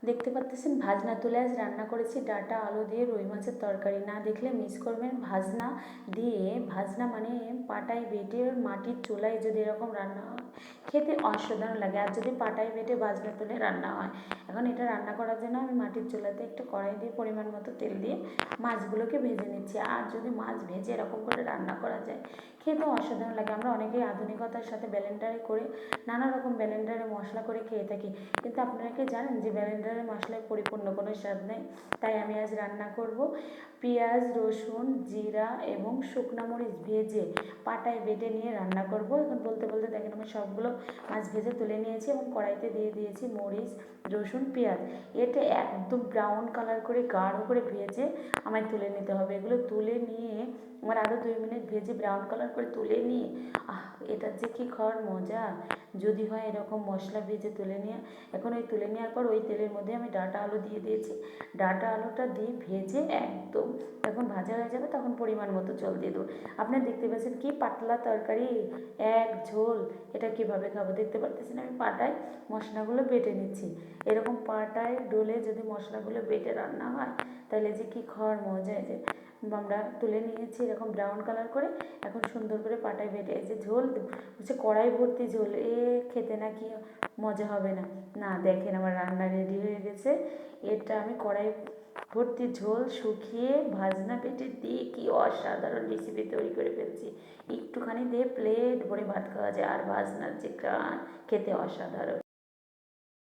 দেখতে পাচ্ছেন ভাজনা তুলে আজ রান্না করেছি ডাঁটা আলু দিয়ে রুই মাছের তরকারি। না দেখলে মিস করবেন। ভাজনা দিয়ে, ভাজনা মানে পাটায় বেটে মাটির চুলায় যদি এরকম রান্না হয় খেতে অসাধারণ লাগে। আর যদি পাটায় বেটে ভাজনা তুলে রান্না হয়, এখন এটা রান্না করার জন্য আমি মাটির চুলাতে একটু কড়াই দিয়ে পরিমাণ মতো তেল দিয়ে মাছগুলোকে ভেজে নিচ্ছি। আর যদি মাছ ভেজে এরকম করে রান্না করা যায় খেতে অসাধারণ লাগে। আমরা অনেকেই আধুনিকতার সাথে ব্লেন্ডারে করে নানা রকম ব্লেন্ডারে মশলা করে খেয়ে থাকি, কিন্তু আপনারা কি জানেন যে ব্লেন্ডারের মশলায় পরিপূর্ণ কোনো স্বাদ নেই। তাই আমি আজ রান্না করব পেঁয়াজ, রসুন, জিরা এবং শুকনো মরিচ ভেজে পাটায় বেটে নিয়ে রান্না করব। এখন বলতে বলতে দেখেন আমি সবগুলো মাছ ভেজে তুলে নিয়েছি এবং কড়াইতে দিয়ে দিয়েছি মরিচ, রসুন, পেঁয়াজ। এটা একদম ব্রাউন কালার করে গাঢ় করে ভেজে আমায় তুলে নিতে হবে। এগুলো তুলে নিয়ে আমার আরও 2 মিনিট ভেজে ব্রাউন কালার করে তুলে নিয়ে এটার যে কী খাওয়ার মজা যদি হয় এরকম মশলা ভেজে তুলে নিয়ে। এখন ওই তুলে নেওয়ার পর ওই তেলের মধ্যে আমি ডাঁটা আলু দিয়ে দিয়েছি। ডাঁটা আলুটা দিয়ে ভেজে একদম যখন ভাজা হয়ে যাবে তখন পরিমাণ মতো জল দিয়ে দেবো। আপনারা দেখতে পাচ্ছেন কি পাতলা তরকারি, এক ঝোল। এটা কিভাবে খাবো দেখতে পারতেছেন। আমি পাটায় মশলাগুলো বেটে নিচ্ছি। এরকম পাটায় ডলে যদি মশলাগুলো বেটে রান্না হয় তাহলে যে কী খাওয়ার মজা। এই যে আমরা তুলে নিয়েছি এরকম ব্রাউন কালার করে। এখন সুন্দর করে পাটায় বেটে এই যে ঝোল হচ্ছে কড়াই ভর্তি ঝোল। খেতে না কি মজা হবে না? না দেখেন আমার রান্না রেডি হয়ে গেছে। এটা আমি কড়াই ভর্তি ঝোল শুকিয়ে ভাজনা পেটে দিয়ে কি অসাধারণ রেসিপি তৈরি করে ফেলছি। একটুখানি দিয়ে প্লেট ভরে ভাত খাওয়া যায়। আর ভাজনার যে গ্রান খেতে অসাধারণ।